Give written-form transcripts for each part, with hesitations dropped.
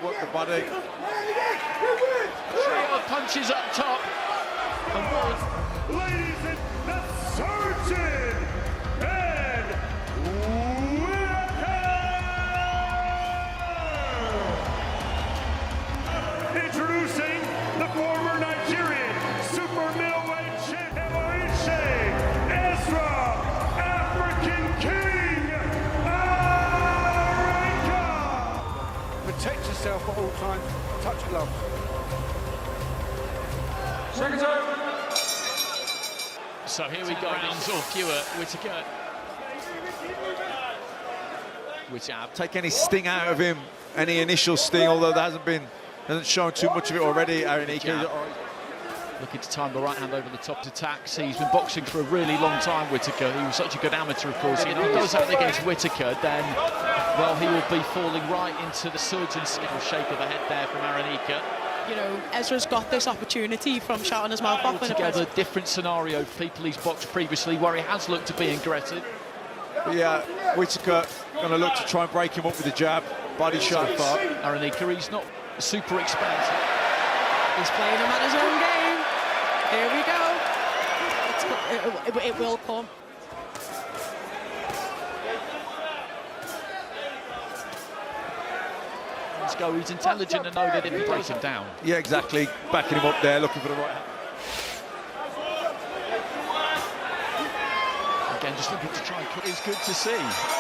work the body. Trio of punches up top. And one. Ladies and the surgeon and Whittaker. Introducing the former Nigerian super middleweight champion, Ezra African King Arenyeka. Protect yourself at all times. Touch gloves. Seconds over. So here we go, rounds off Whittaker. Take any sting out of him, any initial sting, although there hasn't shown too much of it already. Arenyeka looking to time the right hand over the top attacks. He's been boxing for a really long time, Whittaker. He was such a good amateur, of course. If he does that against Whittaker, then, well, he will be falling right into the surgeon's shape of the head there from Arenyeka. You know, Ezra's got this opportunity from shouting his mouth off. Altogether different scenario for people he's boxed previously, where he has looked to be aggressive. But yeah, Whittaker going to look to try and break him up with the jab, body shot. Arenyeka, he's not super expensive. He's playing him at his own game. Here we go. It will come. Let's go. He's intelligent and know that if he breaks him down. Yeah, exactly. Backing him up there, looking for the right hand. Again, just looking to try and cut. It's good to see.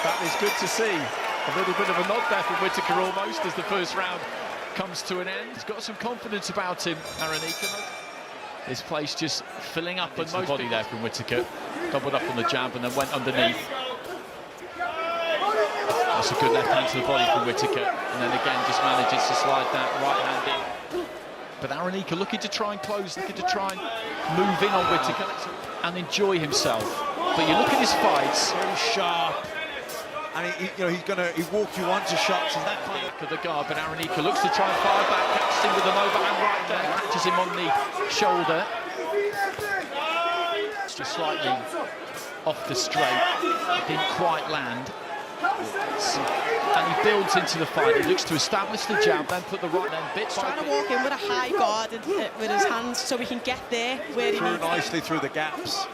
That is good to see. A little bit of a nod there from Whittaker almost as the first round comes to an end. He's got some confidence about him, Arenyeka. This place just filling up, and most body there from Whittaker. Doubled up on the jab and then went underneath. That's a good left hand to the body from Whittaker, and then again just manages to slide that right hand in. But Arenyeka looking to try and close, looking to try and move in on Whittaker and enjoy himself. But you look at his fights, very sharp, and he walk you onto shots and that kind of the guard. But Arenyeka looks to try and fire back, catches him with an overhand right there, catches him on the shoulder. It's just slightly off the straight, didn't quite land. And he builds into the fight. He looks to establish the jab, then put the right hand bit. He's trying to walk in with a high guard with his hands so he can get there where he needs to. Nicely through the gaps.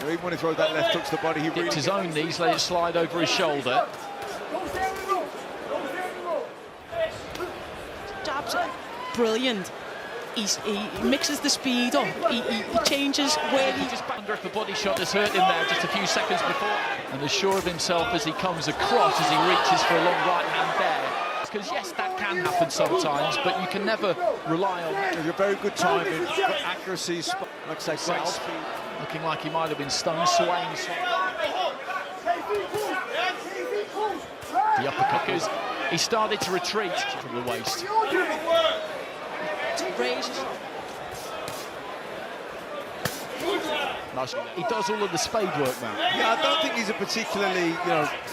Even when he throws that left hook to the body, he dipped his own knees, let it slide over his shoulder. Jabs are brilliant. He mixes the speed up. He changes where he just under if the body shot has hurt him there just a few seconds before. And as sure of himself as he comes across as he reaches for a long right hand there. Because yes, that can happen sometimes, but you can never rely on that. There's a very good timing, accuracy, like I say, great speed. Looking like he might have been stung, swaying. The uppercut, he started to retreat from the waist. He does all of the spade work now. Yeah, I don't think he's a particularly,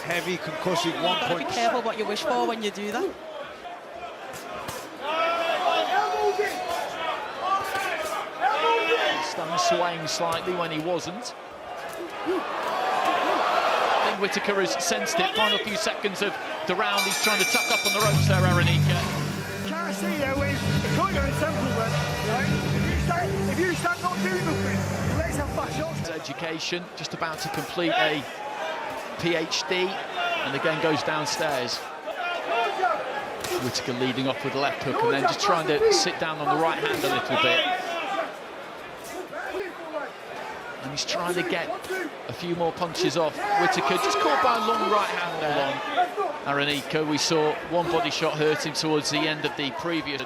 heavy, concussive one-point. Be careful what you wish for when you do that. Stung, swaying slightly when he wasn't. I think Whittaker has sensed it. Final few seconds of the round. He's trying to tuck up on the ropes there, Arenyeka. Can't see there when it's quite very simple, but if you start not doing nothing, let's have fast shots. Education, just about to complete a PhD, and again goes downstairs. Whittaker leading off with the left hook and then just trying to sit down on the right hand a little bit. And he's trying to get a few more punches off. Whittaker just caught by a long right hand there on Arenyeka. We saw one body shot hurt him towards the end of the previous.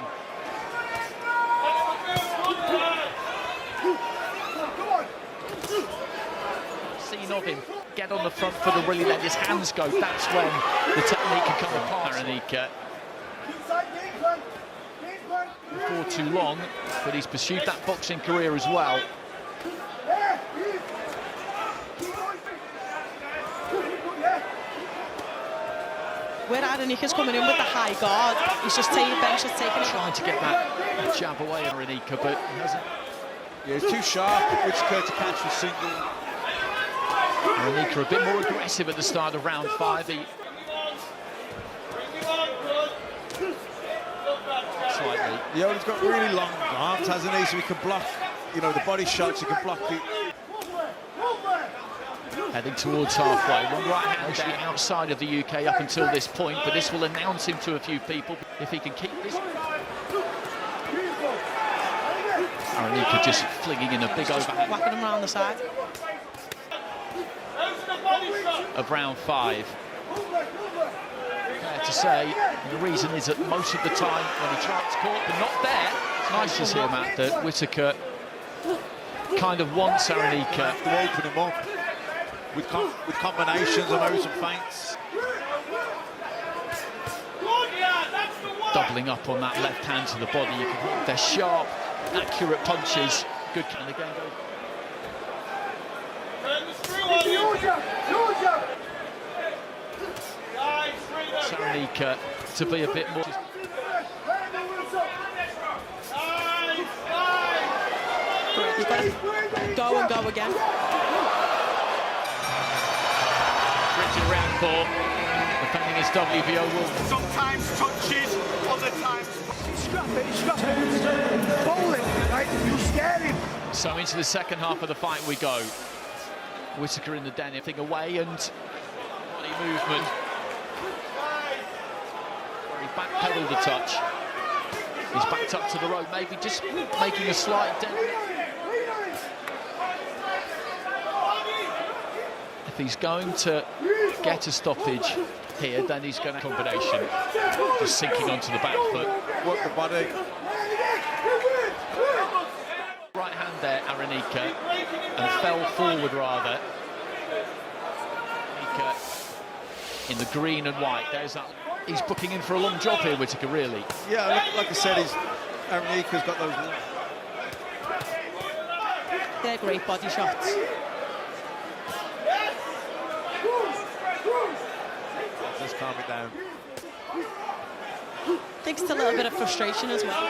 Scene of him get on the front foot and really let his hands go. That's when the technique can come apart. Arenyeka before too long, but he's pursued that boxing career as well. Where Arenyeka's coming in with the high guard, he's just taking benches, taking it. Trying to get that jab away, Arenyeka, but he hasn't. Yeah, he's too sharp, Whittaker to catch the single. Arenyeka a bit more aggressive at the start of round 5. Yeah, he's got really long arms, hasn't he? So he can block, you know, the body shots. He can block the. Heading towards halfway. One right hand down outside of the UK up until this point, but this will announce him to a few people if he can keep this. Arenyeka just flinging in a big overhand. Whacking him around the side. Of round 5. Fair to say, the reason is that most of the time when he tries caught, but not there. It's nice to see him at that Whittaker kind of wants Arenyeka to open him up with combinations and maybe some feints. Doubling up on that left hand to the body. You can, they're sharp, accurate punches. Good, and again go. Arenyeka to be a bit more. You've got to go and go again. Richard round 4, defending his WBO will. Sometimes touches, other times scrap it, bowl it, right? You scare him. So into the second half of the fight we go. Whittaker in the den, thing away and body movement. Where he backpedaled a touch. He's backed up to the rope, maybe just making a slight dent. If he's going to get a stoppage here, then he's going to combination. Just sinking onto the back foot. Work the body. Right hand there, Arenyeka, and fell forward rather. Arenyeka in the green and white. There's that. He's booking in for a long job here, Whittaker, really. Yeah, like I said, Arenyeka's got those. They're great body shots. Just calm it down. I think it's a little bit of frustration as well.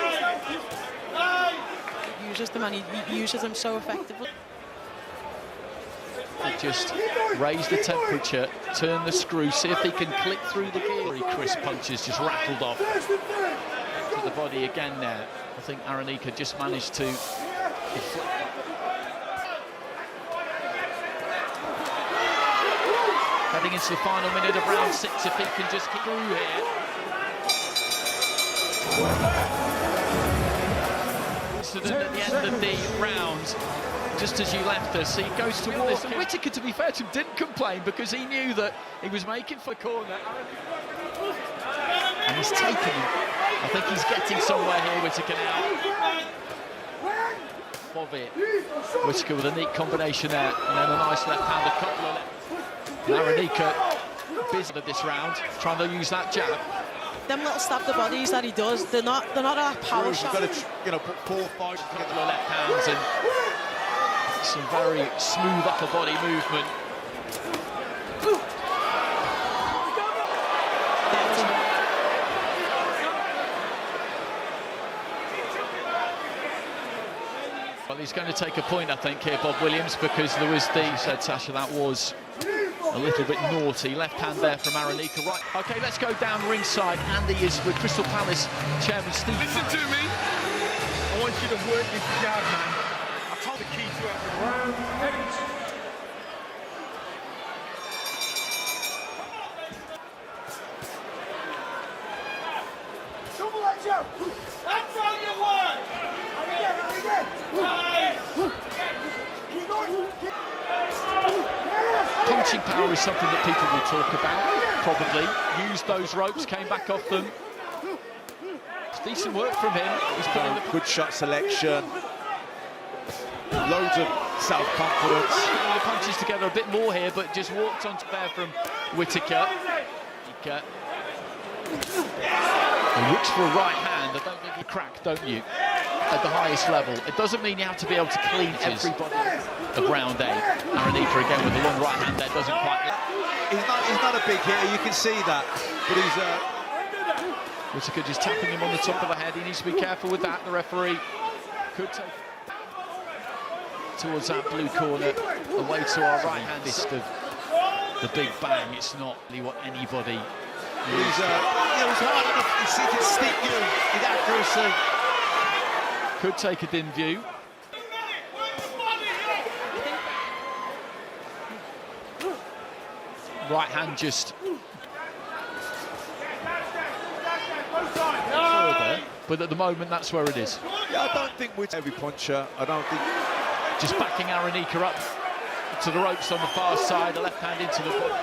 He uses them and he uses them so effectively. Just raise the temperature, turn the screw, see if he can click through the gear. Very crisp punches just rattled off to the body again there. I think Arenyeka just managed to deflect. Heading into the final minute of round 6, if he can just keep through here. Incident at the end of the round, just as you left us, he goes towards Whittaker. To be fair to him, didn't complain because he knew that he was making for corner. And he's taken him. I think he's getting somewhere here, Whittaker now. Of it. Whittaker with a neat combination there, and then a nice left hand, a couple of left. Arenyeka busy of this round, trying to use that jab. Them little stab the bodies that he does, they're not a power You've shot. got to, you know, put 4 or 5 A couple of left hands and some very smooth upper body movement. Well, he's going to take a point, I think, here, Bob Williams, because there was you said, Sasha, that was a little bit naughty. Left hand there from Arenyeka. Right, OK, let's go down ringside. Andy is with Crystal Palace Chairman Steve. Listen to me. I want you to work this jab, man. I told the key to it. Round 8. Double that jab. That's how you work. Again. Keep going. Punching power is something that people will talk about, probably. Used those ropes, came back off them. It's decent work from him. He's put in the good shot selection. Loads of self-confidence. the punches together a bit more here, but just walked onto there from Whittaker. He looks for a right hand. I don't think you crack, don't you? At the highest level. It doesn't mean you have to be able to clean everybody of round 8. Arenyeka again with a long right hand there, doesn't quite. He's not a big hitter, you can see that, but he's Whittaker just tapping him on the top of the head. He needs to be careful with that. The referee could take towards that blue corner, away to our right hand. Fist of the big bang. It's not really what anybody. he's hard enough. He can stick you. His accuracy. Could take a dim view. Right hand just further, but at the moment that's where it is. Yeah, I don't think we're heavy puncher. I don't think. Just backing Arenyeka up to the ropes on the far side, a left hand into the body.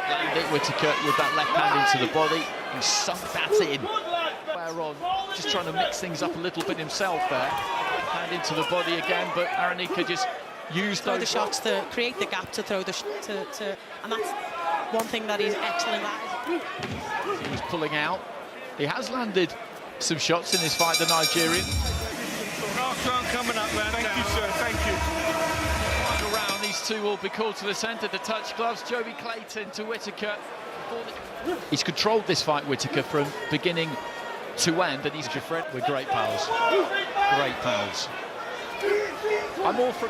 Landed Whittaker with that left hand into the body. He sunk that in. On, just trying to mix things up a little bit himself there. Left hand into the body again, but Arenyeka just used throw those the shots to create the gap to throw the and that's one thing that he's excellent at. He was pulling out. He has landed some shots in this fight, the Nigerian. Last round coming up, man. Thank you, sir. Thank you. Final round, these two will be called to the centre to touch gloves. Joey Clayton to Whittaker. He's controlled this fight, Whittaker, from beginning to end, and he's different. We're great pals. Great pals. I'm all for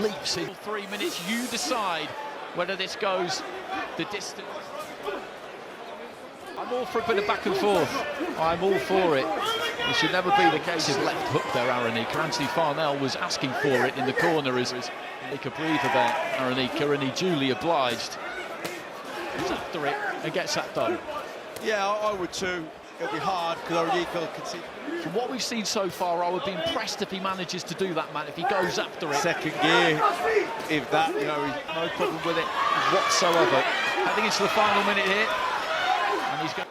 leaps in 3 minutes. You decide whether this goes the distance. I'm all for a bit of back and forth. I'm all for it. It should never be the case. His left hook there, Arenyeka. Anthony Farnell was asking for it in the corner as take a breather there, Arenyeka, and he duly obliged. He's after it and gets that done. Yeah, I would too. It'll be hard because Arenyeka can see. From what we've seen so far, I would be impressed if he manages to do that, man. If he goes after it. Second gear, if that, you know, he's No problem with it whatsoever. Heading into the final minute here. And he's got...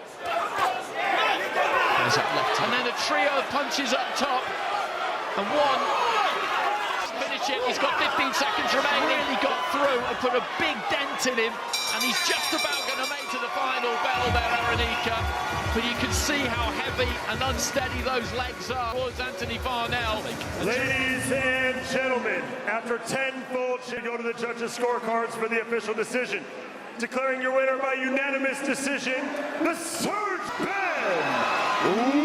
There's that left hand. And then a trio of punches up top. And one. Finish it. He's got 15 seconds remaining. He got through and put a big dent in him. And he's just about going to make to the final bell there, Arenyeka. But you can see how heavy and unsteady those legs are towards Anthony Farnell. Ladies and gentlemen, after 10 full, you go to the judges' scorecards for the official decision. Declaring your winner by unanimous decision, the Surge Ben